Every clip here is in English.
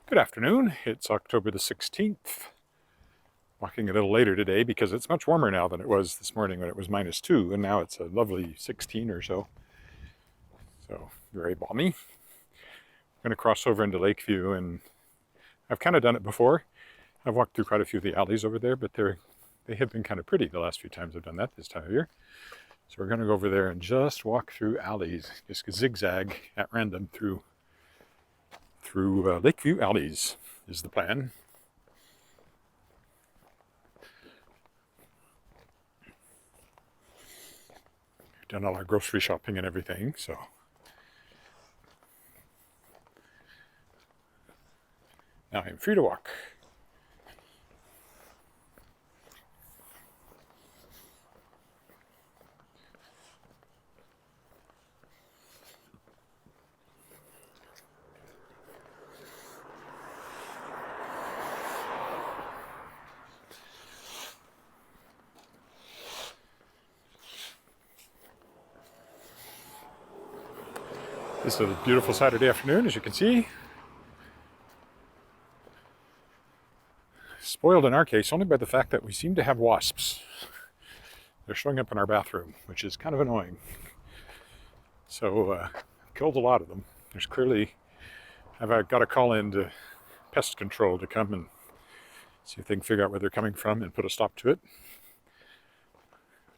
Good afternoon. It's October the 16th. Walking a little later today because it's much warmer now than it was this morning when it was -2, and now it's a lovely 16 or so. So very balmy. I'm going to cross over into Lakeview, and I've kind of done it before. I've walked through quite a few of the alleys over there, but they have been kind of pretty the last few times I've done that this time of year. So we're going to go over there and just walk through alleys, just zigzag at random through Lakeview alleys is the plan. We've done all our grocery shopping and everything, so now I'm free to walk. This is a beautiful Saturday afternoon, as you can see. Spoiled in our case only by the fact that we seem to have wasps. They're showing up in our bathroom, which is kind of annoying. So killed a lot of them. There's clearly, I've got to call in to pest control to come and see if they can figure out where they're coming from and put a stop to it.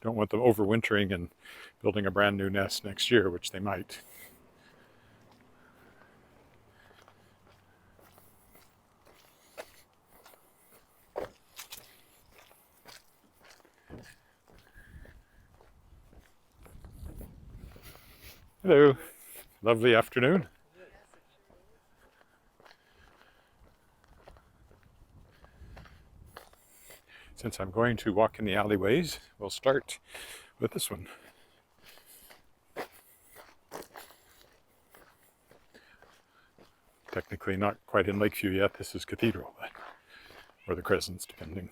Don't want them overwintering and building a brand new nest next year, which they might. Hello, lovely afternoon. Since I'm going to walk in the alleyways, we'll start with this one. Technically not quite in Lakeview yet, this is Cathedral, or the Crescents, depending.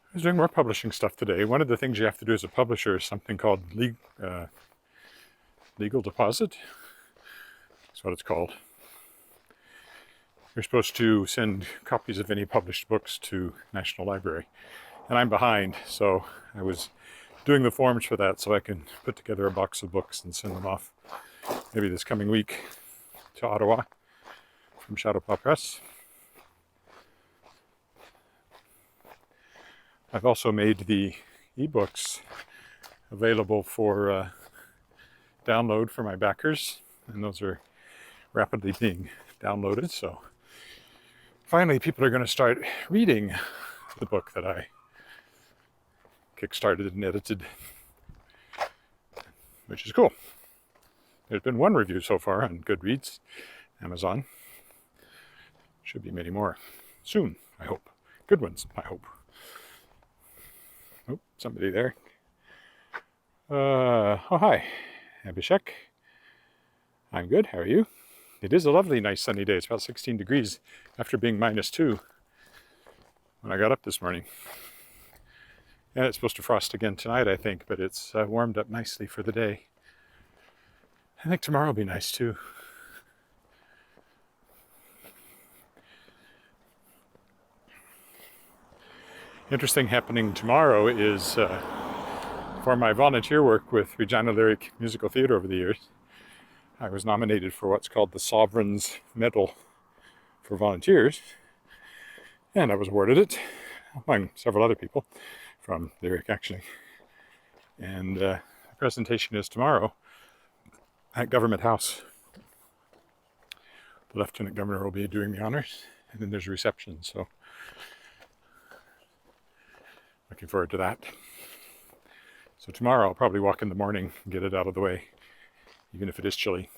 I was doing more publishing stuff today. One of the things you have to do as a publisher is something called legal deposit. That's what it's called. You're supposed to send copies of any published books to National Library. And I'm behind, so I was doing the forms for that so I can put together a box of books and send them off maybe this coming week to Ottawa from Shadowpaw Press. I've also made the ebooks available for download for my backers, and those are rapidly being downloaded. So finally, people are going to start reading the book that I kickstarted and edited, which is cool. There's been one review so far on Goodreads, Amazon. Should be many more soon, I hope. Good ones, I hope. Oh, somebody there. Oh, hi, Abhishek. I'm good, how are you? It is a lovely, nice sunny day. It's about 16 degrees after being -2 when I got up this morning. And it's supposed to frost again tonight, I think, but it's warmed up nicely for the day. I think tomorrow will be nice too. Interesting happening tomorrow is for my volunteer work with Regina Lyric Musical Theatre over the years. I was nominated for what's called the Sovereign's Medal for Volunteers, and I was awarded it, among several other people from Lyric actually. And the presentation is tomorrow at Government House. The Lieutenant Governor will be doing the honors, and then there's a reception, so looking forward to that. So tomorrow I'll probably walk in the morning and get it out of the way, even if it is chilly.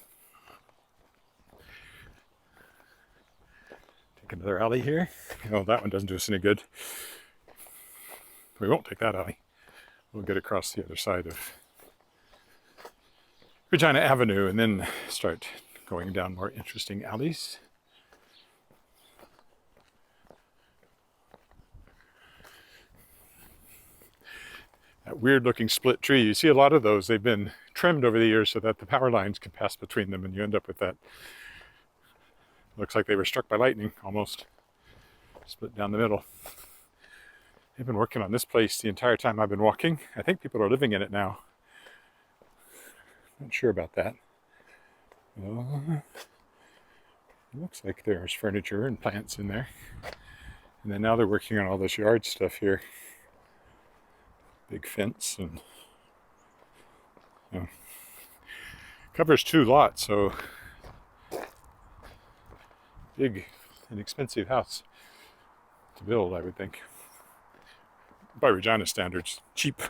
Take another alley here. Oh, that one doesn't do us any good. We won't take that alley. We'll get across the other side of Regina Avenue and then start going down more interesting alleys. that weird looking split tree. You see a lot of those. They've been trimmed over the years so that the power lines can pass between them, and you end up with that. Looks like they were struck by lightning, almost. Split down the middle. They've been working on this place the entire time I've been walking. I think people are living in it now. Not sure about that. It looks like there's furniture and plants in there. And then now they're working on all this yard stuff here. Big fence and covers 2 lots, so big and expensive house to build, I would think. By Regina standards, cheap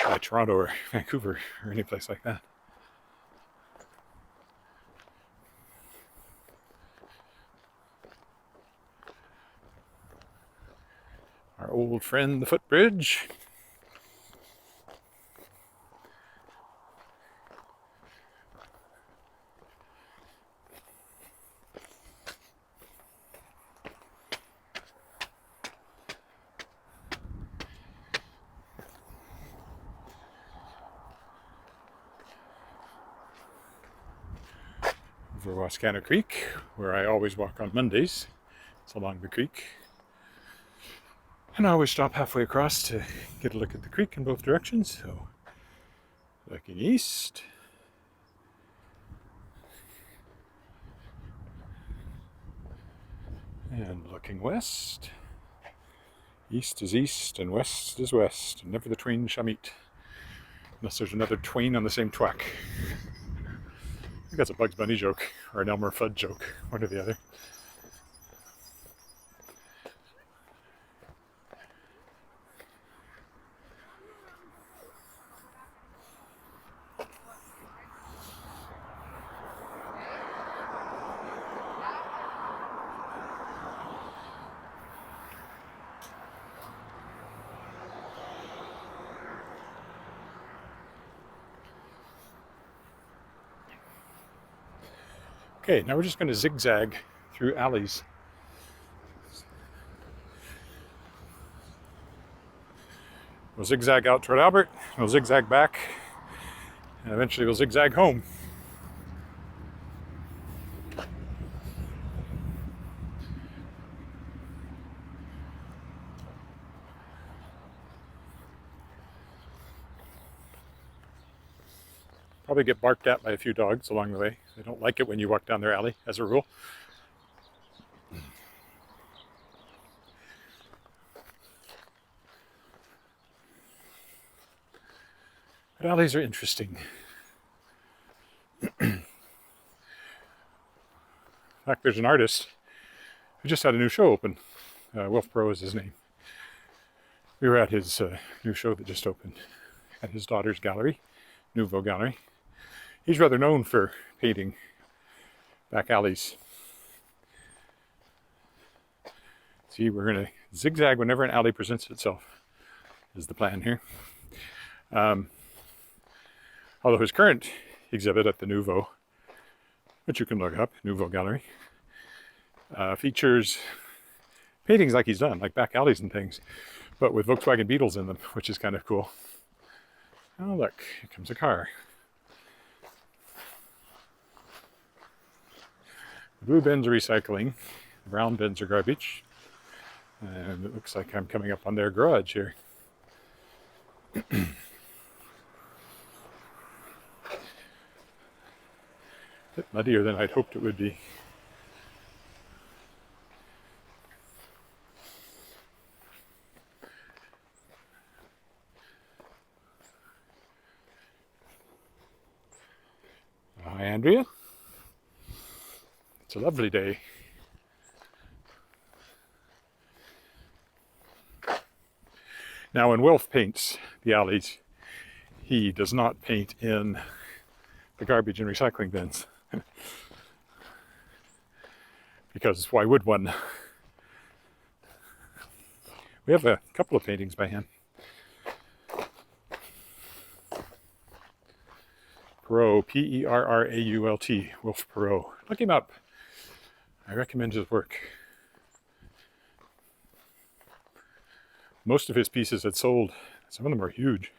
by Toronto or Vancouver or any place like that. Our old friend, the footbridge. Over Wascana Creek, where I always walk on Mondays. It's along the creek. And I always stop halfway across to get a look at the creek in both directions. So, looking east. And looking west. East is east and west is west. And never the twain shall meet. Unless there's another twain on the same twack. I think that's a Bugs Bunny joke, or an Elmer Fudd joke, one or the other. Okay, now we're just going to zigzag through alleys. We'll zigzag out toward Albert, we'll zigzag back, and eventually we'll zigzag home. Probably get barked at by a few dogs along the way. They don't like it when you walk down their alley, as a rule. But alleys are interesting. In fact, there's an artist who just had a new show open. Wolf Pro is his name. We were at his new show that just opened at his daughter's gallery, Nouveau Gallery. He's rather known for painting back alleys. See, we're going to zigzag whenever an alley presents itself, is the plan here. Although his current exhibit at the Nouveau, which you can look up, Nouveau Gallery, features paintings like he's done, like back alleys and things, but with Volkswagen Beetles in them, which is kind of cool. Oh look, here comes a car. The blue bins are recycling, the brown bins are garbage, and it looks like I'm coming up on their garage here. A bit muddier than I'd hoped it would be. Hi, Andrea. It's a lovely day. Now, when Wilf paints the alleys, he does not paint in the garbage and recycling bins. Because why would one? We have a couple of paintings by him. Perrault, P-E-R-R-A-U-L-T, Wolf Perrault. Look him up. I recommend his work. Most of his pieces had sold. Some of them are huge.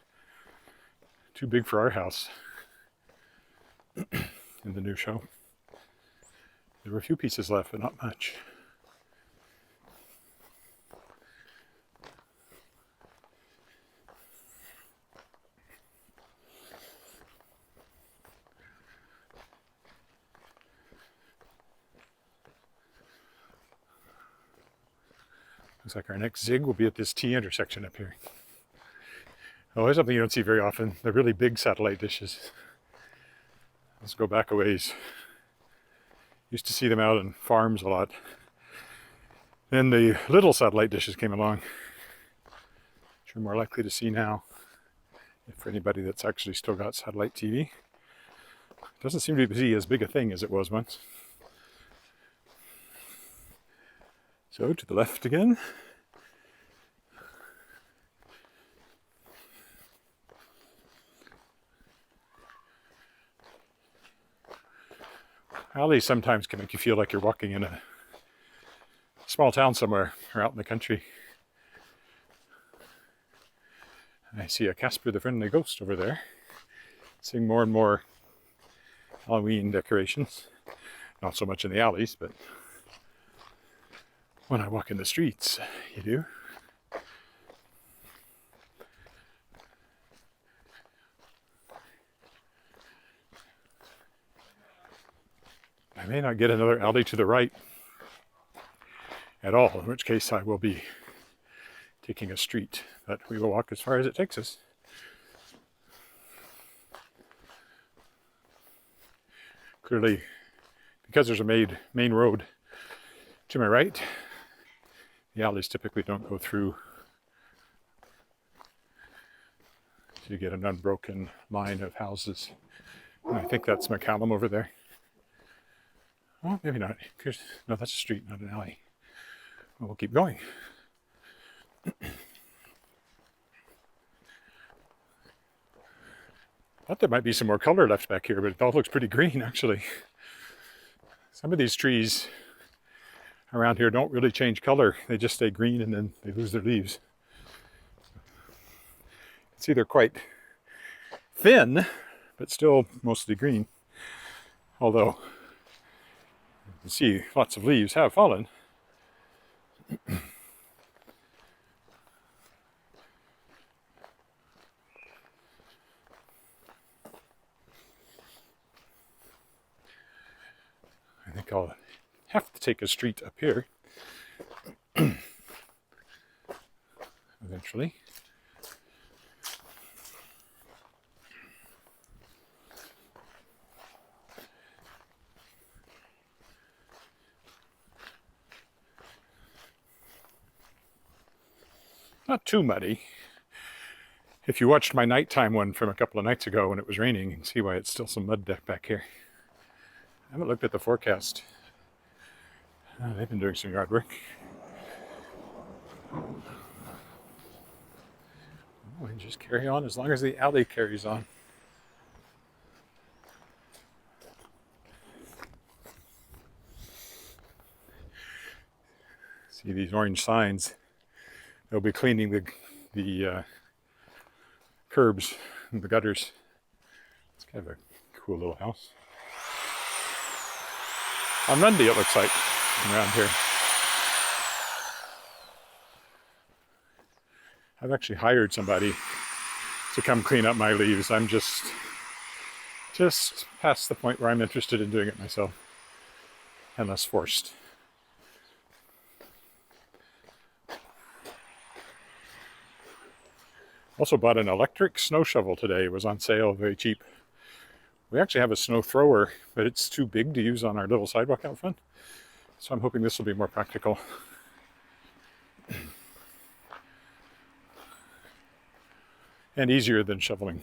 too big for our house in the new show. There were a few pieces left, but not much. Looks like our next zig will be at this T intersection up here. Oh, there's something you don't see very often. The really big satellite dishes. Let's go back a ways. Used to see them out on farms a lot. Then the little satellite dishes came along, which you're more likely to see now. If for anybody that's actually still got satellite TV. It doesn't seem to be as big a thing as it was once. So to the left again. Alleys sometimes can make you feel like you're walking in a small town somewhere or out in the country. I see a Casper the Friendly Ghost over there, seeing more and more Halloween decorations. Not so much in the alleys, but when I walk in the streets, you do. I may not get another alley to the right at all, in which case I will be taking a street, but we will walk as far as it takes us. Clearly, because there's a main road to my right, the alleys typically don't go through, so you get an unbroken line of houses. And I think that's McCallum over there. Oh, maybe not. No, that's a street, not an alley. Well, we'll keep going. Thought there might be some more color left back here, but it all looks pretty green, actually. Some of these trees around here don't really change color. They just stay green and then they lose their leaves. It's either quite thin, but still mostly green. Although, you can see lots of leaves have fallen. I think I'll have to take a street up here eventually. Not too muddy. If you watched my nighttime one from a couple of nights ago when it was raining, you can see why it's still some mud back here. I haven't looked at the forecast. They've been doing some yard work. Oh, and just carry on as long as the alley carries on. See these orange signs? They'll be cleaning the curbs and the gutters. It's kind of a cool little house. On Monday, it looks like, around here. I've actually hired somebody to come clean up my leaves. I'm just past the point where I'm interested in doing it myself, unless forced. Also bought an electric snow shovel today. It was on sale, very cheap. We actually have a snow thrower, but it's too big to use on our little sidewalk out front. So I'm hoping this will be more practical. And easier than shoveling.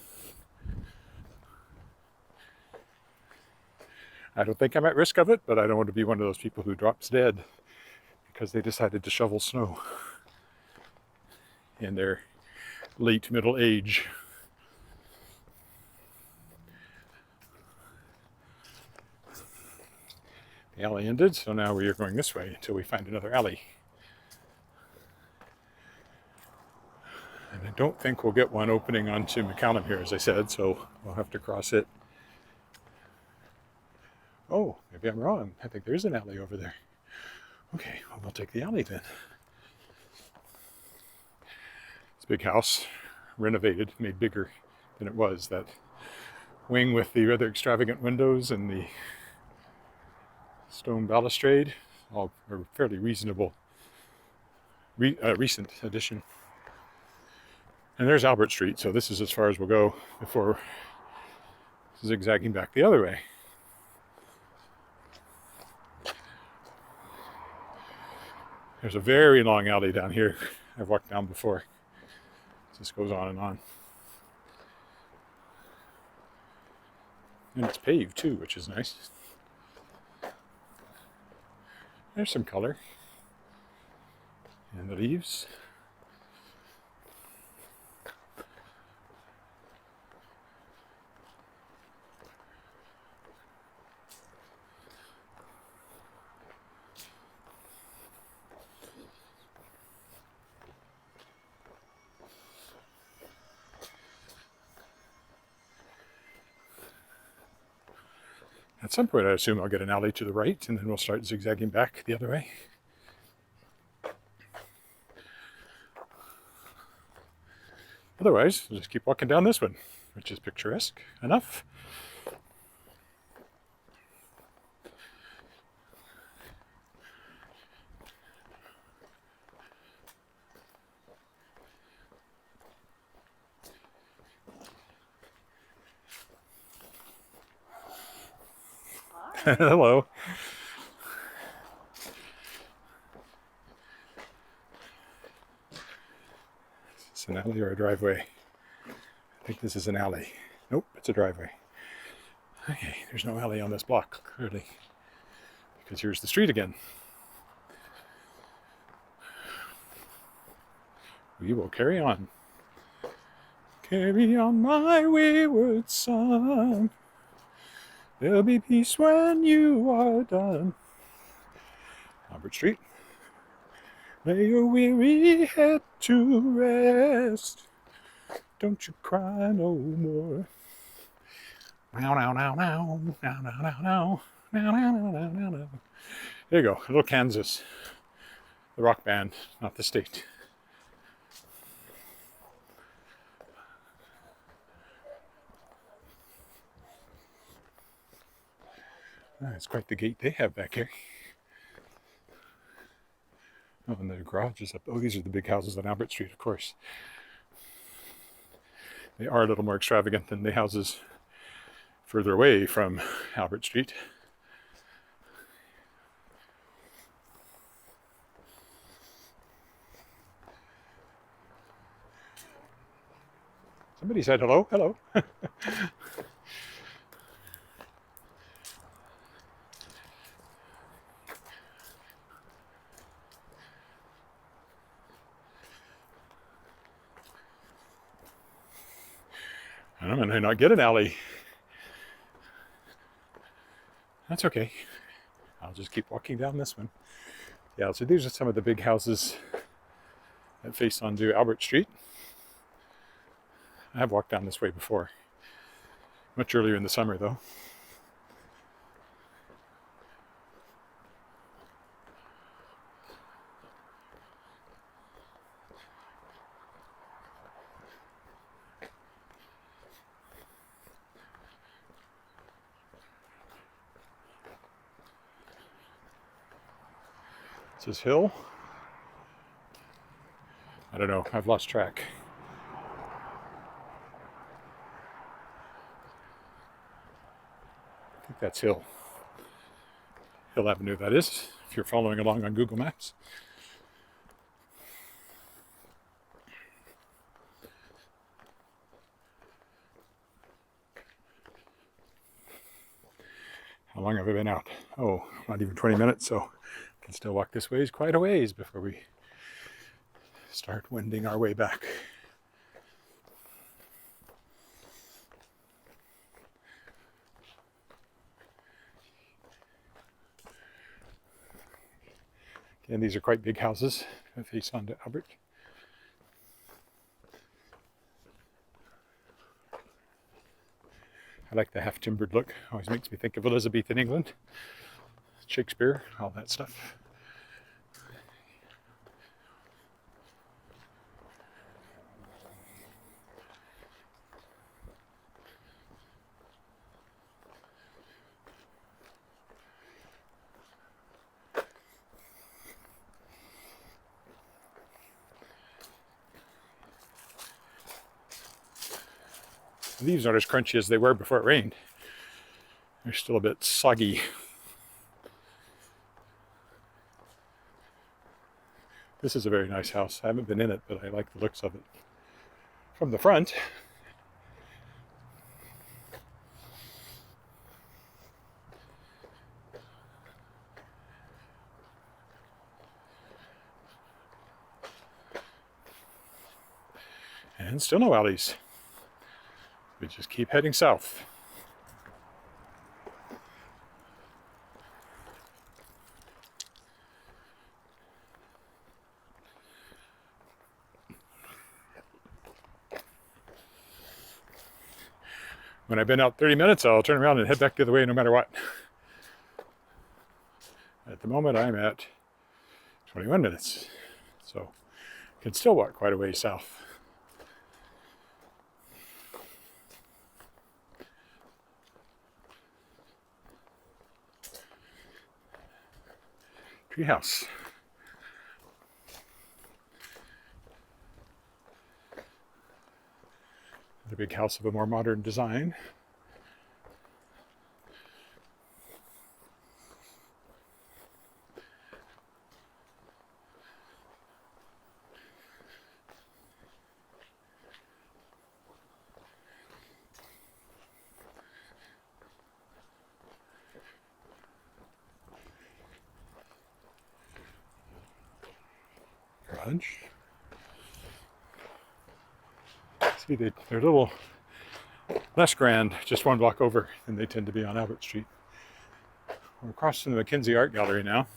I don't think I'm at risk of it, but I don't want to be one of those people who drops dead because they decided to shovel snow in their late middle age. The alley ended, so now we are going this way until we find another alley. And And I don't think we'll get one opening onto McCallum here, as I said, so we'll have to cross it. Oh, maybe I'm wrong. I think there's an alley over there. Okay, well, we'll take the alley then. It's a big house, renovated, made bigger than it was. That wing with the rather extravagant windows and the stone balustrade, all a fairly reasonable, recent addition. And there's Albert Street, so this is as far as we'll go before zigzagging back the other way. There's a very long alley down here I've walked down before. It just goes on and on. And it's paved too, which is nice. There's some color in the leaves. At some point, I assume I'll get an alley to the right, and then we'll start zigzagging back the other way. Otherwise, we'll just keep walking down this one, which is picturesque enough. Hello. Is this an alley or a driveway? I think this is an alley. Nope, it's a driveway. Okay, there's no alley on this block, clearly, because here's the street again. We will carry on. Carry on, my wayward son. There'll be peace when you are done. Albert Street. Lay your weary head to rest. Don't you cry no more. Now, now, now, now, now, now, now, now, now, now, now, now, now. There you go, Little Kansas. The rock band, not the state. It's quite the gate they have back here. Oh, and the garage is up. Oh, these are the big houses on Albert Street, of course. They are a little more extravagant than the houses further away from Albert Street. Somebody said hello, hello. I may not get an alley. That's okay. I'll just keep walking down this one. Yeah, so these are some of the big houses that face onto Albert Street. I have walked down this way before. Much earlier in the summer, though. This is hill. I don't know, I've lost track. I think that's Hill Avenue, that is, if you're following along on Google Maps. How long have I been out? Oh, not even 20 minutes, so I can still walk this ways quite a ways before we start wending our way back. Again, these are quite big houses that face onto Albert. I like the half-timbered look. Always makes me think of Elizabethan England, Shakespeare, all that stuff. The leaves aren't as crunchy as they were before it rained. They're still a bit soggy. This is a very nice house. I haven't been in it, but I like the looks of it. From the front, and still no alleys. We just keep heading south. When I've been out 30 minutes, I'll turn around and head back the other way no matter what. At the moment, I'm at 21 minutes, so I can still walk quite a way south. Treehouse. The big house of a more modern design. Garage. See, they're a little less grand, just one block over than they tend to be on Albert Street. We're across from the Mackenzie Art Gallery now.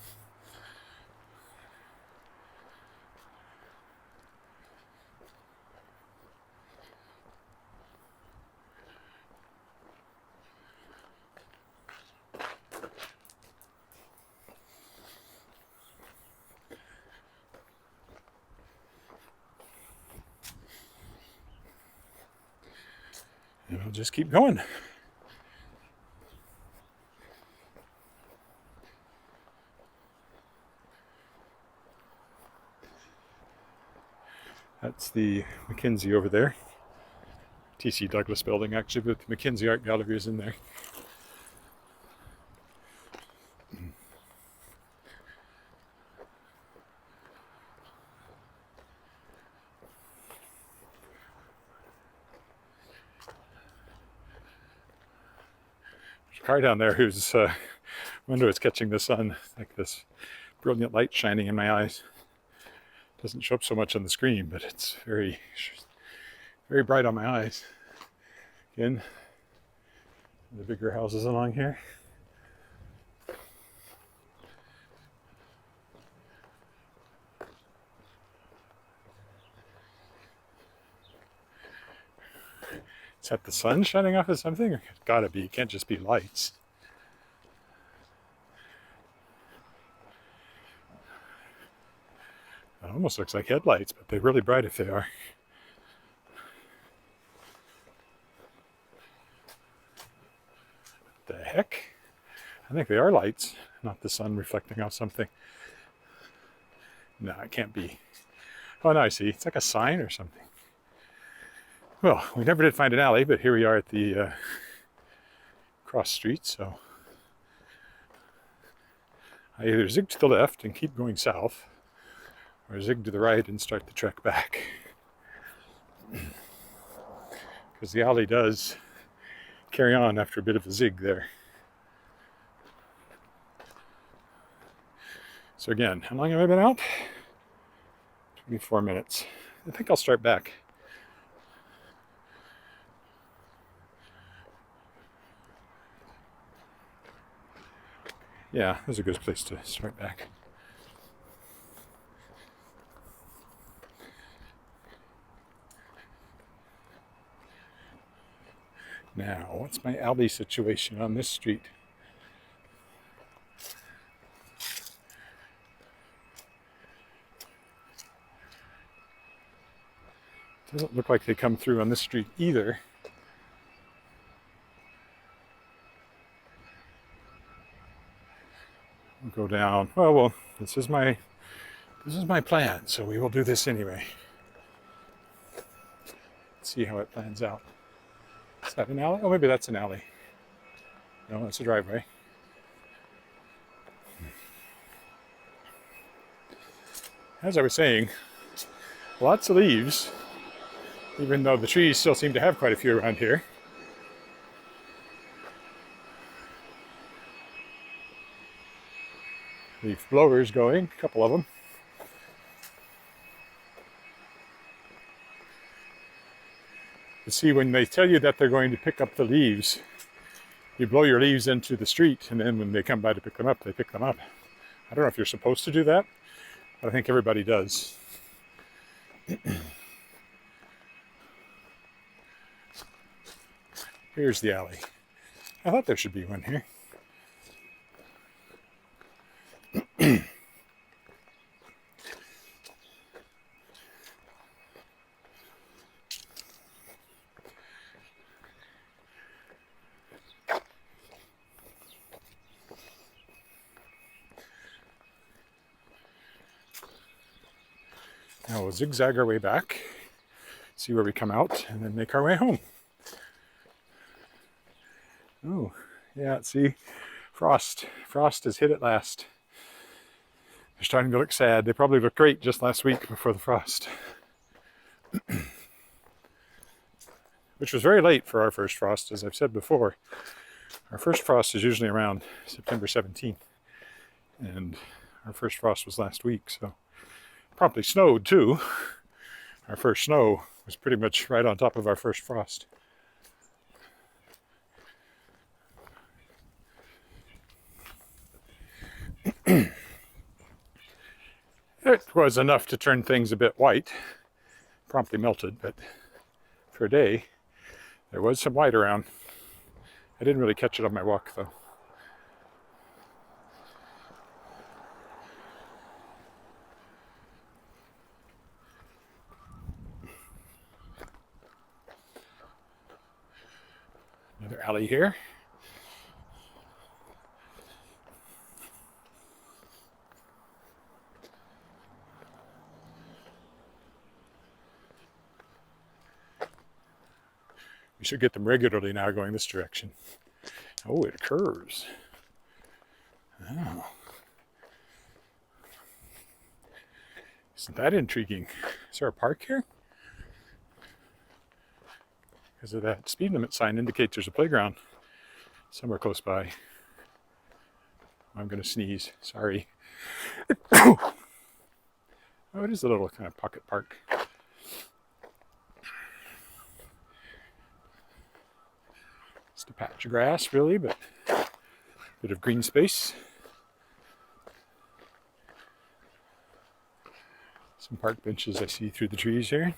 And we'll just keep going. That's the Mackenzie over there. T.C. Douglas building, actually, but the Mackenzie Art Gallery is in there. There's a car down there whose window is catching the sun, like this brilliant light shining in my eyes. Doesn't show up so much on the screen, but it's very, very bright on my eyes. Again, the bigger houses along here. Is that the sun shining off of something? It's gotta be. It can't just be lights. It almost looks like headlights, but they're really bright if they are. The heck? I think they are lights, not the sun reflecting off something. No, it can't be. Oh, no, I see. It's like a sign or something. Well, we never did find an alley, but here we are at the cross street, so I either zig to the left and keep going south, or zig to the right and start the trek back. Because the alley does carry on after a bit of a zig there. So again, how long have I been out? 24 minutes. I think I'll start back. Yeah, this is a good place to start back. Now, what's my alley situation on this street? Doesn't look like they come through on this street either. We'll go down. Well, this is my plan, so we will do this anyway. Let's see how it plans out. Is that an alley? Oh, maybe that's an alley. No, that's a driveway. As I was saying, lots of leaves, even though the trees still seem to have quite a few around here. Leaf blowers going, a couple of them. You see, when they tell you that they're going to pick up the leaves, you blow your leaves into the street, and then when they come by to pick them up, they pick them up. I don't know if you're supposed to do that, but I think everybody does. Here's the alley. I thought there should be one here. Now we'll zigzag our way back, see where we come out, and then make our way home. Oh, yeah, see, frost. Frost has hit at last. They're starting to look sad. They probably looked great just last week before the frost. Which was very late for our first frost, as I've said before. Our first frost is usually around September 17th. And our first frost was last week, so promptly snowed too. Our first snow was pretty much right on top of our first frost. It was enough to turn things a bit white. Promptly melted, but for a day, there was some white around. I didn't really catch it on my walk, though. Another alley here. We should get them regularly now going this direction. Oh, it curves. Oh. Isn't that intriguing? Is there a park here? Because of that speed limit sign indicates there's a playground somewhere close by. I'm going to sneeze. Sorry. Oh, it is a little kind of pocket park. Just a patch of grass, really, but a bit of green space. Some park benches I see through the trees here.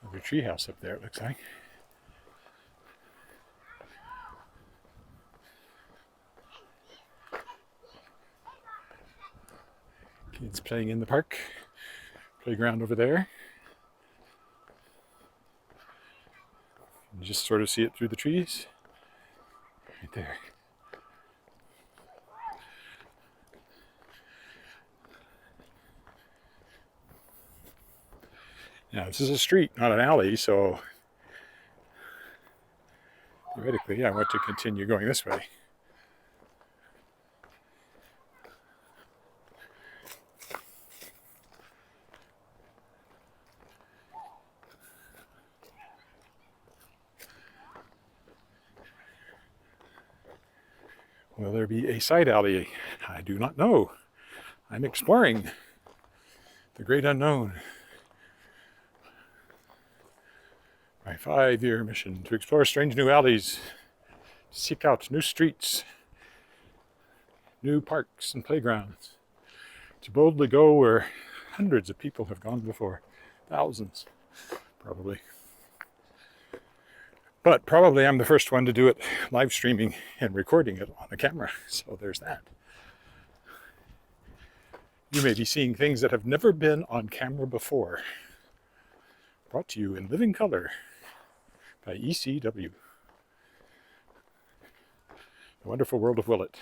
Another tree house up there, it looks like. Kids playing in the park. Playground over there. You just sort of see it through the trees. Right there. Now, this is a street, not an alley, so theoretically I want to continue going this way. Will there be a side alley? I do not know. I'm exploring the great unknown. My 5-year mission to explore strange new alleys, seek out new streets, new parks and playgrounds, to boldly go where hundreds of people have gone before. Thousands, probably. But probably I'm the first one to do it live streaming and recording it on the camera. So there's that. You may be seeing things that have never been on camera before. Brought to you in living color by ECW. The Wonderful World of Willett.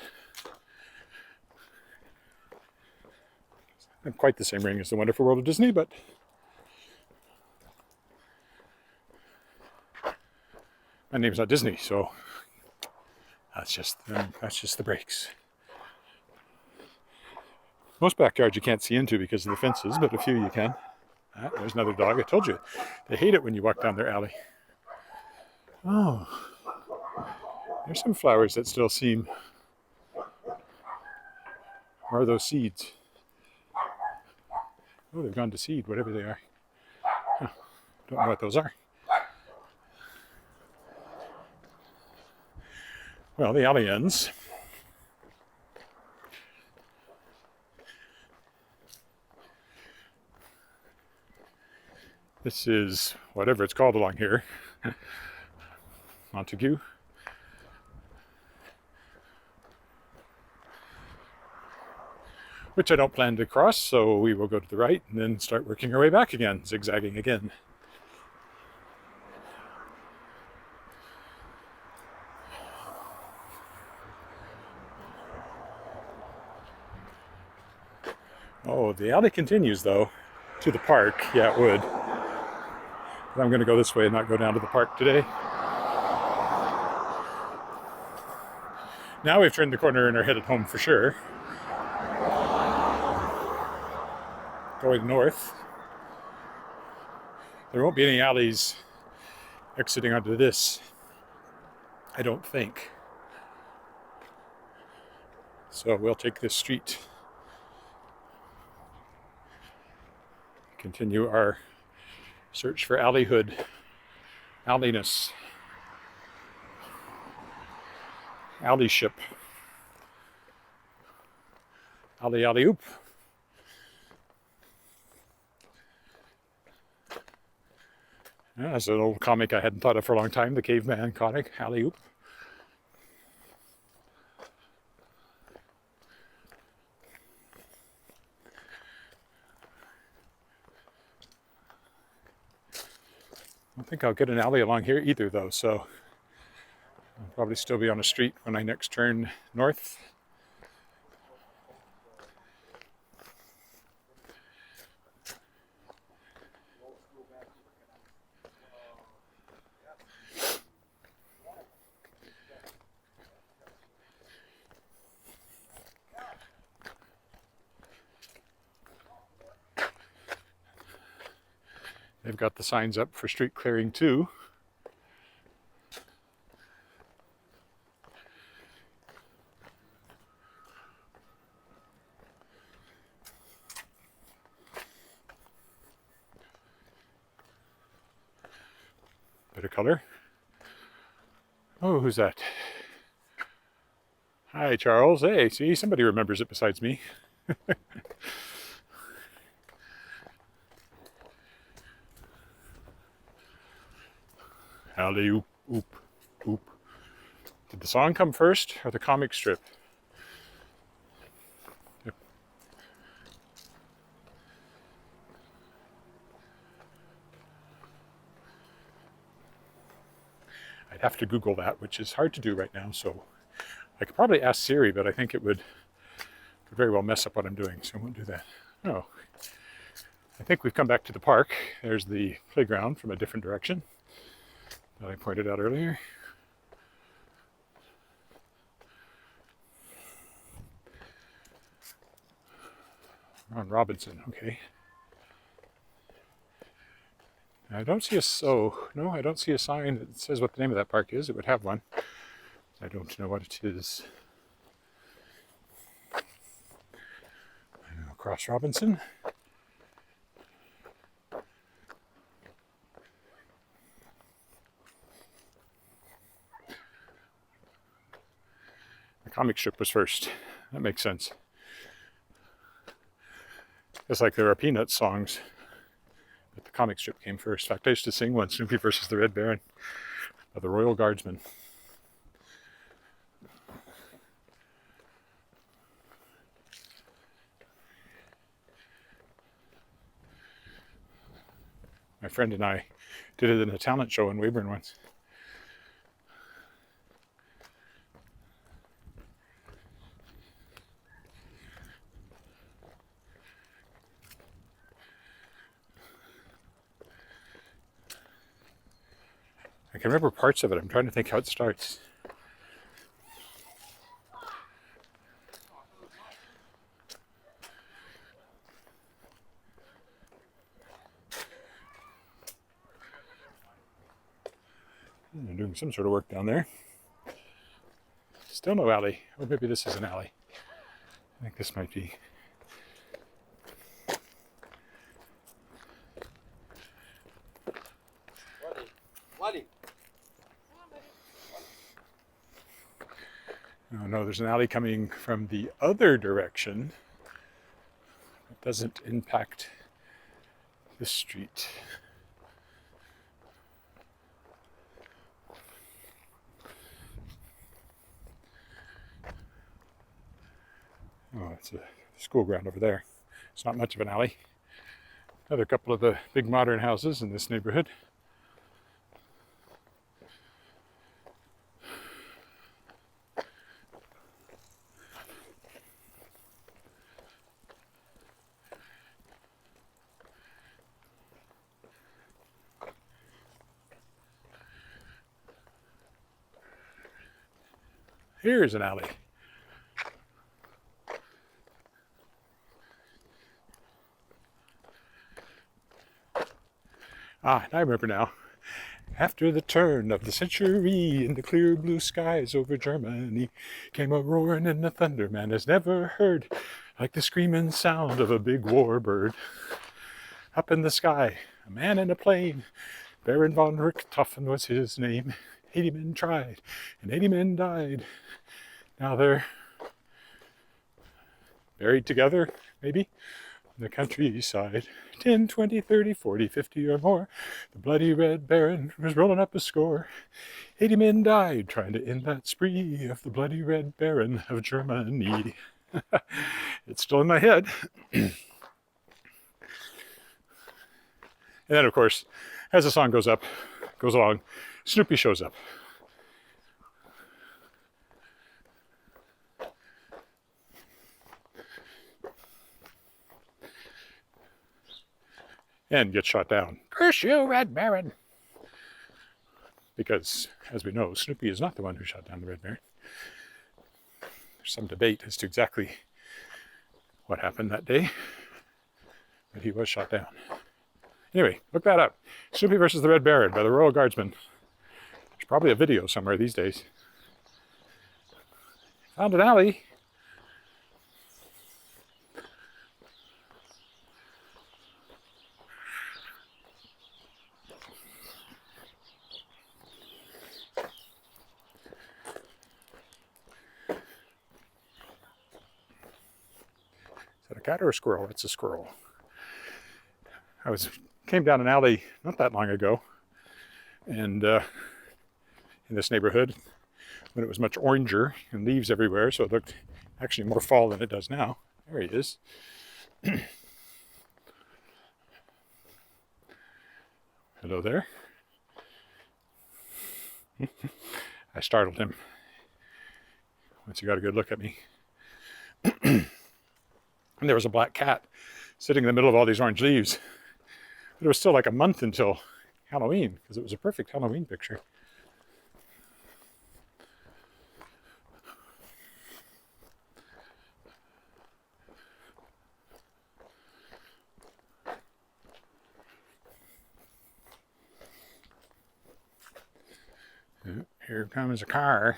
Not quite the same ring as The Wonderful World of Disney, but my name's not Disney, so that's just the breaks. Most backyards you can't see into because of the fences, but a few you can. There's another dog. I told you, they hate it when you walk down their alley. Oh, there's some flowers that still seem... Where are those seeds? Oh, they've gone to seed, whatever they are. Huh. Don't know what those are. Well, the alley ends. This is whatever it's called along here. Montague. Which I don't plan to cross, so we will go to the right and then start working our way back again, zigzagging again. Oh, the alley continues though, to the park. Yeah, it would. But I'm going to go this way and not go down to the park today. Now we've turned the corner and are headed home for sure. Going north. There won't be any alleys exiting onto this, I don't think. So we'll take this street. Continue our search for alleyhood, alleyness, alleyship, alley-oop. Yeah, that's an old comic I hadn't thought of for a long time, the caveman comic, alley-oop. I don't think I'll get an alley along here either though, so I'll probably still be on a street when I next turn north. They've got the signs up for street clearing too. Bit of color. Oh, who's that? Hi, Charles. Hey, see, somebody remembers it besides me. Alley-oop, oop, oop. Did the song come first or the comic strip? Yep. I'd have to Google that, which is hard to do right now, so I could probably ask Siri, but I think it would very well mess up what I'm doing, so I won't do that. Oh, I think we've come back to the park. There's the playground from a different direction that I pointed out earlier. Ron Robinson, okay. I don't see I don't see a sign that says what the name of that park is. It would have one. I don't know what it is. Across Robinson. The comic strip was first. That makes sense. It's like there are Peanuts songs But the comic strip came first. In fact, I used to sing one, Snoopy versus the Red Baron, by the Royal Guardsmen. My friend and I did it in a talent show in Weyburn once. I can remember parts of it. I'm trying to think how it starts. They're doing some sort of work down there. Still no alley. Or maybe this is an alley. I think this might be. Oh no, there's an alley coming from the other direction. It doesn't impact this street. Oh, it's a school ground over there. It's not much of an alley. Another couple of the big modern houses in this neighborhood. Here's an alley. Ah, I remember now. After the turn of the century, in the clear blue skies over Germany, came a roaring and a thunder man has never heard, like the screaming sound of a big warbird. Up in the sky, a man in a plane, Baron von Richthofen was his name. 80 men tried, and 80 men died. Now they're buried together, maybe, on the countryside. 10, 20, 30, 40, 50 or more. The bloody Red Baron was rolling up a score. 80 men died trying to end that spree of the bloody Red Baron of Germany. It's still in my head. And then, of course, as the song goes along, Snoopy shows up. And gets shot down. Curse you, Red Baron! Because, as we know, Snoopy is not the one who shot down the Red Baron. There's some debate as to exactly what happened that day, but he was shot down. Anyway, look that up. Snoopy versus the Red Baron by the Royal Guardsmen. There's probably a video somewhere these days. Found an alley. Is that a cat or a squirrel? It's a squirrel. Came down an alley not that long ago, and in this neighborhood, when it was much oranger and leaves everywhere, so it looked actually more fall than it does now. There he is. Hello there. I startled him once he got a good look at me. And there was a black cat sitting in the middle of all these orange leaves. But it was still like a month until Halloween, because it was a perfect Halloween picture. Here comes a car.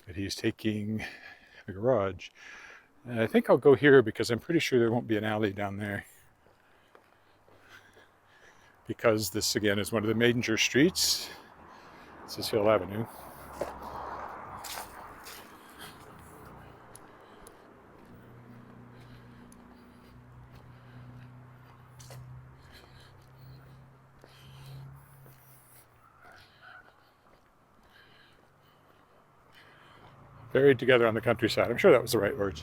But he's taking the garage. And I think I'll go here because I'm pretty sure there won't be an alley down there. because this again is one of the major streets. This is Hill Avenue. Buried together on the countryside. I'm sure that was the right words.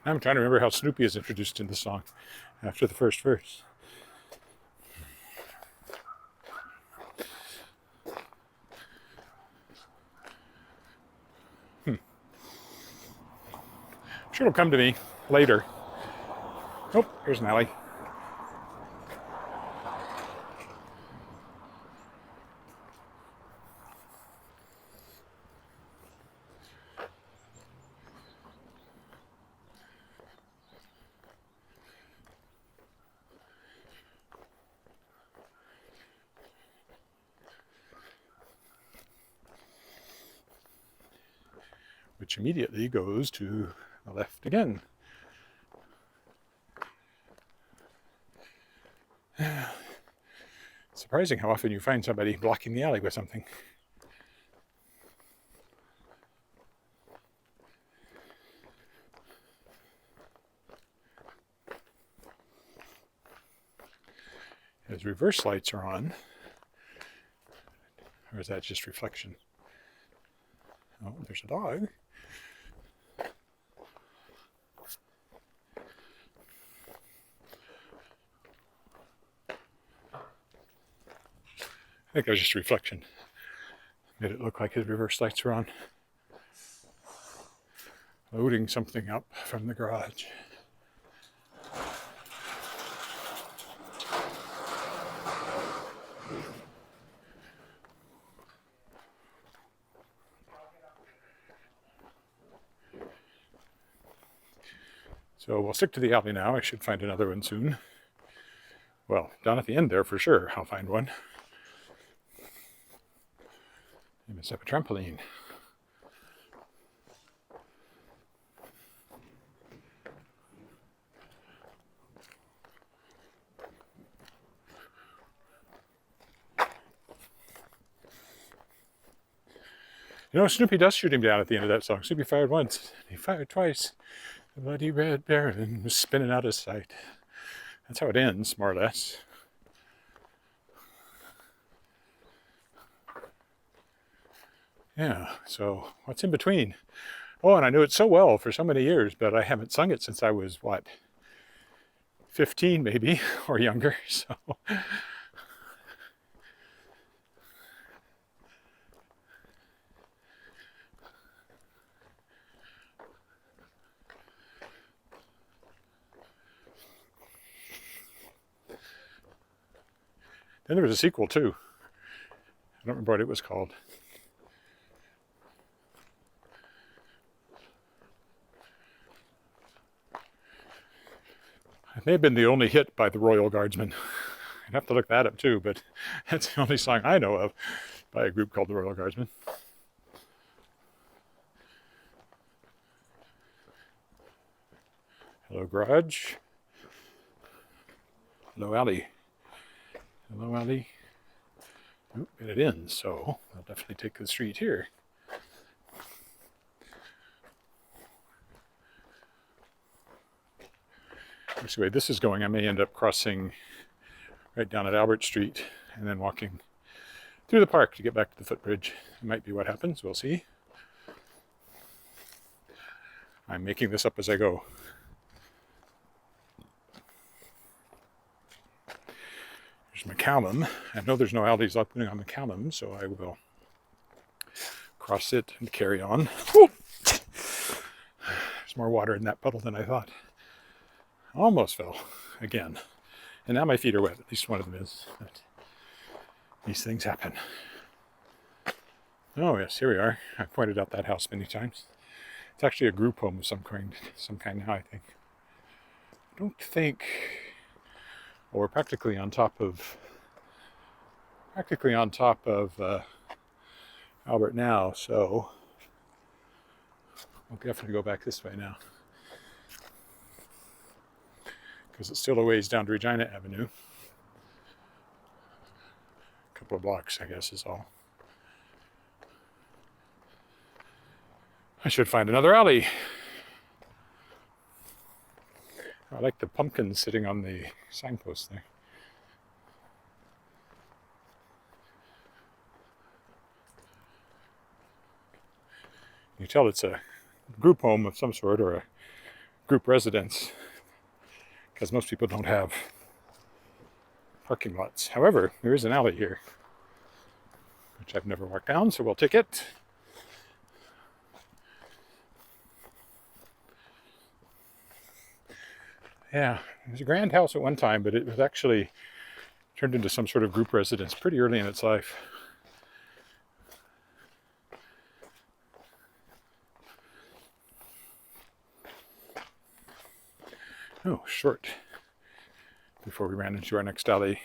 I'm trying to remember how Snoopy is introduced in the song after the first verse. I'm sure it'll come to me later. Oh, here's an alley. Which immediately goes to the left again. Surprising how often you find somebody blocking the alley with something. As reverse lights are on, or is that just reflection? Oh, there's a dog. I think that was just reflection. Made it look like his reverse lights were on. Loading something up from the garage. So we'll stick to the alley now. I should find another one soon. Well, down at the end there for sure, I'll find one. Maybe it's up a trampoline. You know, Snoopy does shoot him down at the end of that song. Snoopy fired once, he fired twice. The bloody red baron was spinning out of sight. That's how it ends, more or less. Yeah, so what's in between? Oh, and I knew it so well for so many years, but I haven't sung it since I was, what, 15 maybe, or younger, so... Then there was a sequel, too. I don't remember what it was called. It may have been the only hit by the Royal Guardsmen. I'd have to look that up, too, but that's the only song I know of by a group called the Royal Guardsmen. Hello, garage. Hello, alley. Hello, alley. Oh, and it ends, so I'll definitely take the street here. Let's see the way this is going. I may end up crossing right down at Albert Street and then walking through the park to get back to the footbridge. It might be what happens. We'll see. I'm making this up as I go. There's McCallum. I know there's no alleys opening on McCallum, so I will cross it and carry on. Woo! There's more water in that puddle than I thought. Almost fell again. And now my feet are wet. At least one of them is. But these things happen. Oh yes, here we are. I've pointed out that house many times. It's actually a group home of some kind now, I think. I don't think... Well, we're practically on top of Albert now, so we'll definitely go back this way now, because it's still a ways down to Regina Avenue. A couple of blocks, I guess, is all. I should find another alley. I like the pumpkins sitting on the signpost there. You tell it's a group home of some sort, or a group residence, because most people don't have parking lots. However, there is an alley here, which I've never walked down, so we'll take it. Yeah, it was a grand house at one time, but it was actually turned into some sort of group residence pretty early in its life. Oh, short. Before we ran into our next alley.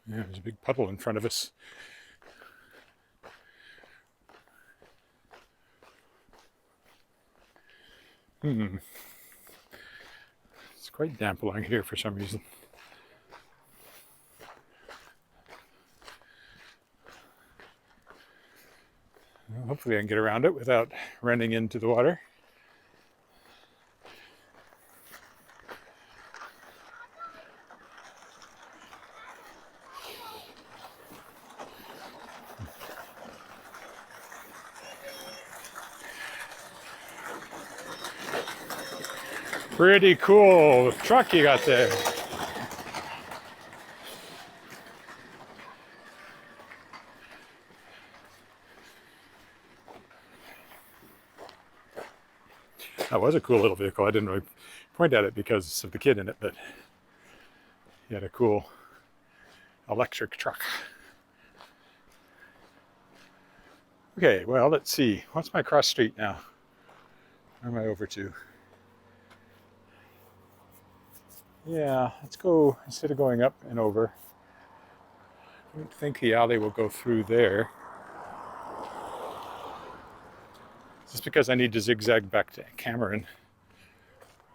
Yeah, there's a big puddle in front of us. It's quite damp along here for some reason. Well, hopefully I can get around it without running into the water. Pretty cool truck you got there. That was a cool little vehicle. I didn't really point at it because of the kid in it, but he had a cool electric truck. Okay, well, let's see. What's my cross street now? Where am I over to? Yeah, let's go, instead of going up and over, I don't think the alley will go through there. Just because I need to zigzag back to Cameron,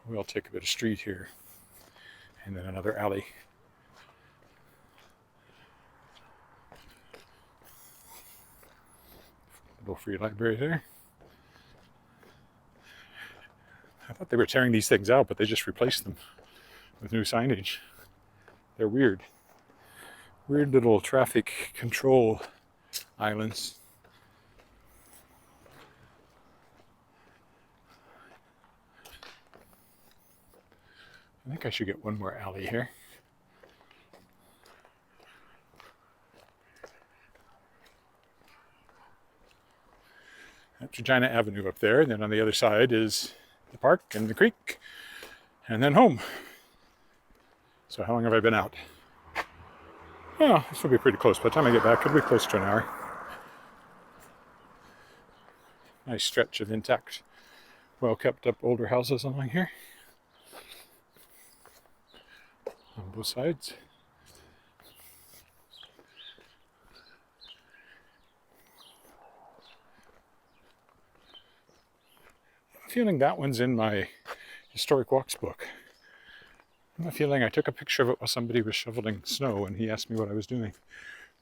we'll take a bit of street here and then another alley. Little free library there. I thought they were tearing these things out, but they just replaced them with new signage. They're weird. Weird little traffic control islands. I think I should get one more alley here. That's Regina Avenue up there, and then on the other side is the park and the creek, and then home. So how long have I been out? Well, this will be pretty close. By the time I get back, it'll be close to an hour. Nice stretch of intact, well kept up older houses along here. On both sides. I'm feeling that one's in my historic walks book. I have a feeling I took a picture of it while somebody was shoveling snow and he asked me what I was doing.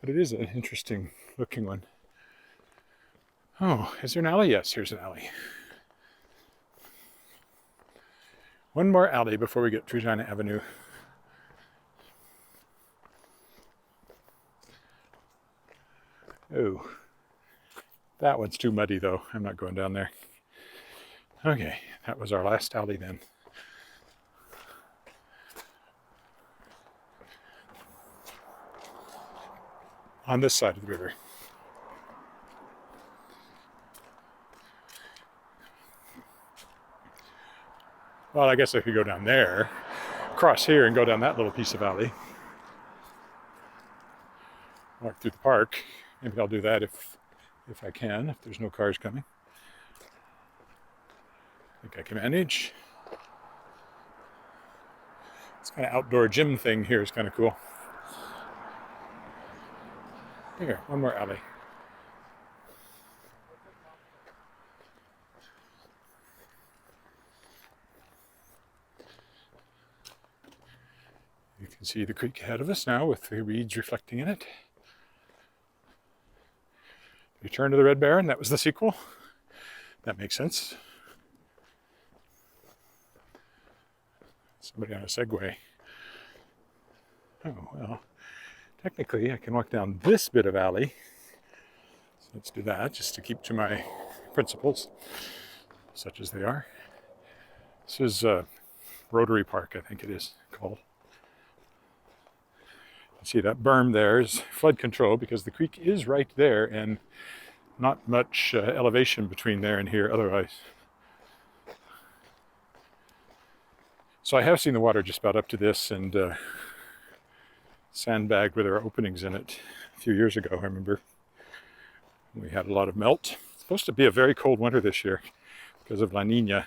But it is an interesting looking one. Oh, is there an alley? Yes, here's an alley. One more alley before we get to Regina Avenue. Oh, that one's too muddy though. I'm not going down there. Okay, that was our last alley then. On this side of the river. Well, I guess I could go down there, cross here and go down that little piece of alley. Walk through the park. Maybe I'll do that if I can, if there's no cars coming. I think I can manage. This kind of outdoor gym thing here is kind of cool. Here, one more alley. You can see the creek ahead of us now with the reeds reflecting in it. Return to the Red Baron, that was the sequel. That makes sense. Somebody on a Segway. Oh, well, technically I can walk down this bit of alley. So let's do that, just to keep to my principles, such as they are. This is Rotary Park, I think it is called. You see that berm there is flood control because the creek is right there and not much elevation between there and here otherwise. So I have seen the water just about up to this and sandbagged where there are openings in it a few years ago, I remember. We had a lot of melt. It's supposed to be a very cold winter this year because of La Nina.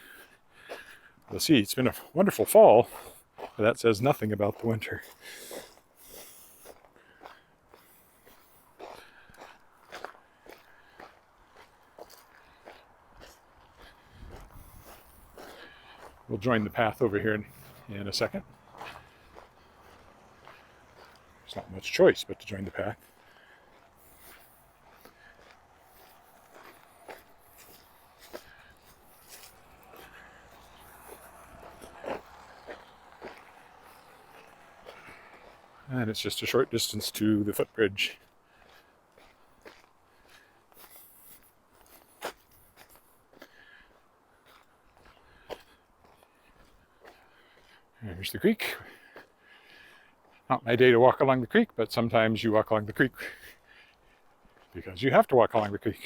We'll see, it's been a wonderful fall, but that says nothing about the winter. We'll join the path over here in a second. There's not much choice but to join the path. And it's just a short distance to the footbridge. There's the creek. Not my day to walk along the creek, but sometimes you walk along the creek because you have to walk along the creek.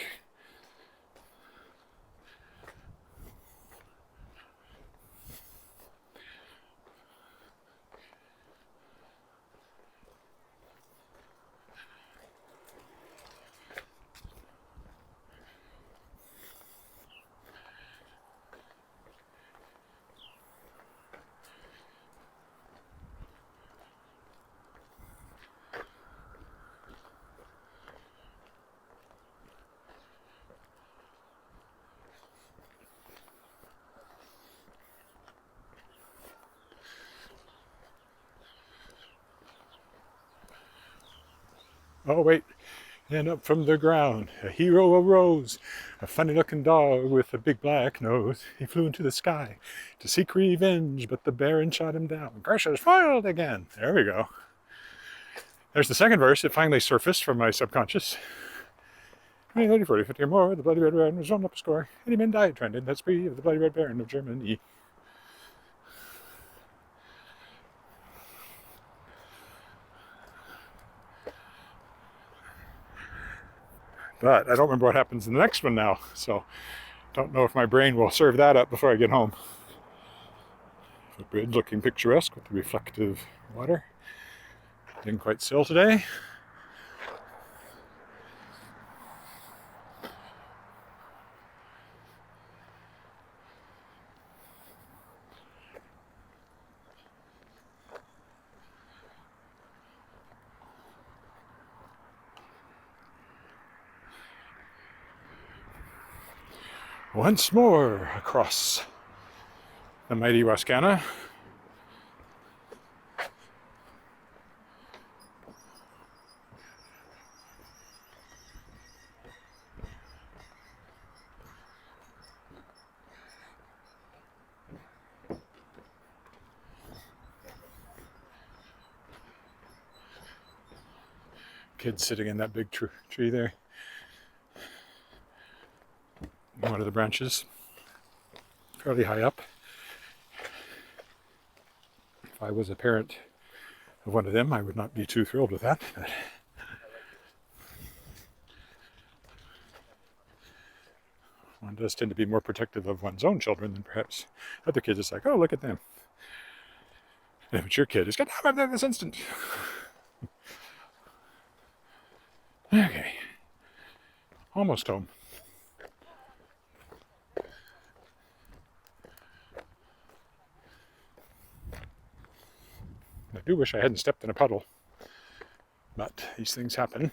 Oh wait, and up from the ground a hero arose, a funny-looking dog with a big black nose. He flew into the sky to seek revenge, but the Baron shot him down. Grisha's foiled again. There we go. There's the second verse. It finally surfaced from my subconscious. 20, 30, 40, 50 or more, the Bloody Red Baron was drawn up a score. 80 men died trying to end that spree of the Bloody Red Baron of Germany. But I don't remember what happens in the next one now, so don't know if my brain will serve that up before I get home. The bridge looking picturesque with the reflective water. Didn't quite still today. Once more across the mighty Wascana. Kids sitting in that big tree there. One of the branches, fairly high up. If I was a parent of one of them, I would not be too thrilled with that. But one does tend to be more protective of one's own children than perhaps other kids. It's like, oh, look at them. And if it's your kid, it's got to have this instant. Okay. Almost home. I do wish I hadn't stepped in a puddle, but these things happen.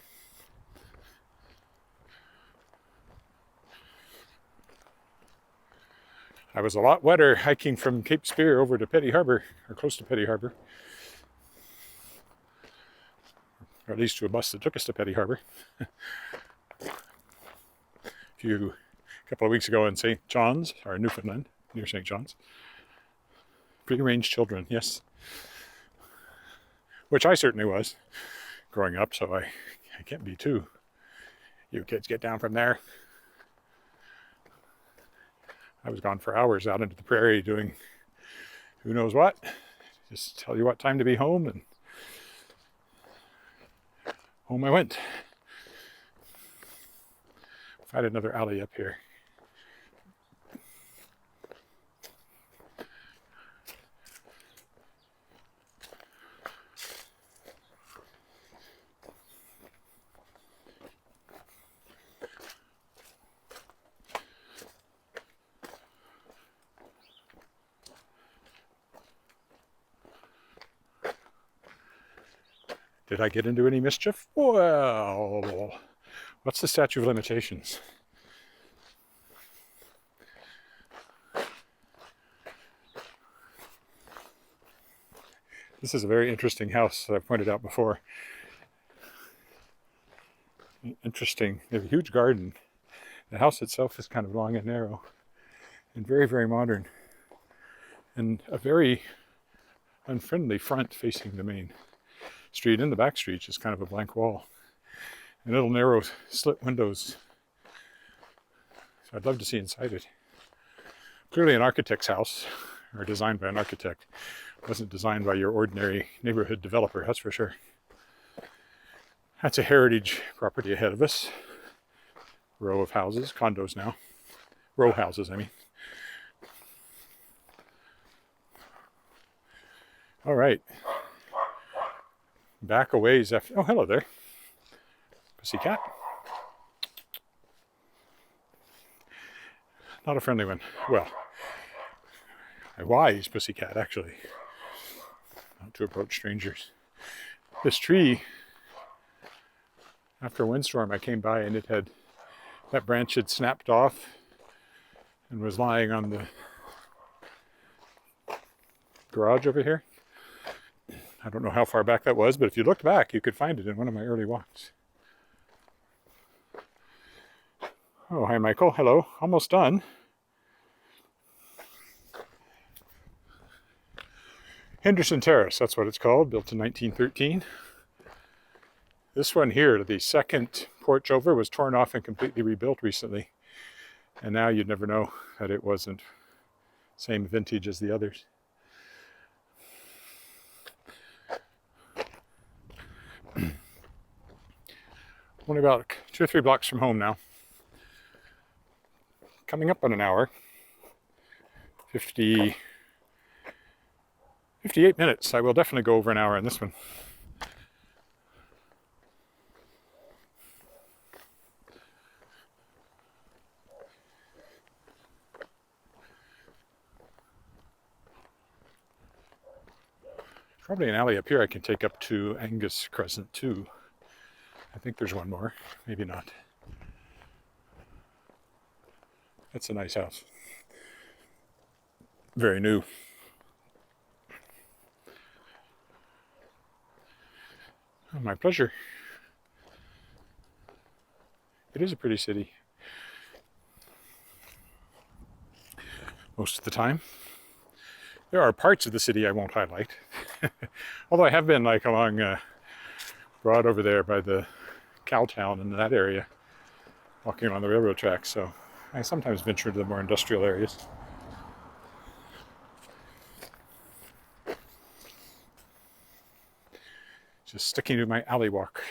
I was a lot wetter hiking from Cape Spear over to Petty Harbour, or close to Petty Harbour. Or at least to a bus that took us to Petty Harbour. A couple of weeks ago in St. John's, or Newfoundland, near St. John's. Free-range children, yes. Which I certainly was growing up, so I can't be too. You kids get down from there. I was gone for hours out into the prairie doing who knows what. Just tell you what time to be home, and home I went. Find another alley up here. Did I get into any mischief? Well, what's the statute of limitations? This is a very interesting house that I've pointed out before. Interesting. They have a huge garden. The house itself is kind of long and narrow and very, very modern. And a very unfriendly front facing the main street. In the back street is kind of a blank wall and little narrow slit windows. So I'd love to see inside it. Clearly an architect's house, or designed by an architect. It wasn't designed by your ordinary neighborhood developer, that's for sure. That's a heritage property ahead of us. Row of houses, condos now. Row houses, I mean. All right. Back a ways after. Oh, hello there. Pussycat. Not a friendly one. Well, a wise pussycat, actually. Not to approach strangers. This tree, after a windstorm, I came by and it had, that branch had snapped off and was lying on the garage over here. I don't know how far back that was, but if you looked back, you could find it in one of my early walks. Oh, hi, Michael. Hello. Almost done. Henderson Terrace, that's what it's called, built in 1913. This one here, the second porch over, was torn off and completely rebuilt recently. And now you'd never know that it wasn't same vintage as the others. Only about 2 or 3 blocks from home now. Coming up on an hour. 58 minutes. I will definitely go over an hour on this one. Probably an alley up here I can take up to Angus Crescent too. I think there's one more, maybe not. That's a nice house. Very new. Oh, my pleasure. It is a pretty city. Most of the time. There are parts of the city I won't highlight. Although I have been like along Broad over there by the cow town in that area, walking along the railroad tracks, so I sometimes venture into the more industrial areas. Just sticking to my alley walk.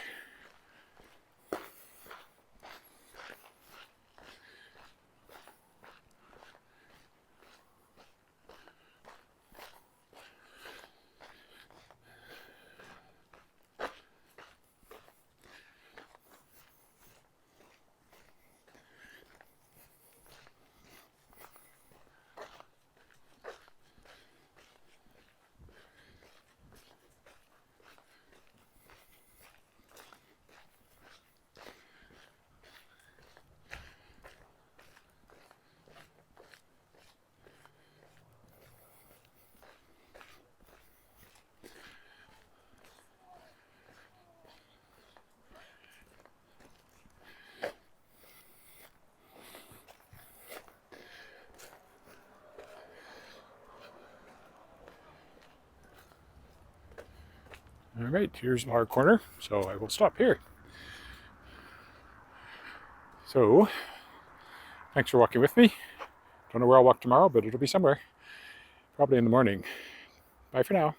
All right, here's our corner, so I will stop here. So, thanks for walking with me. Don't know where I'll walk tomorrow, but it'll be somewhere. Probably in the morning. Bye for now.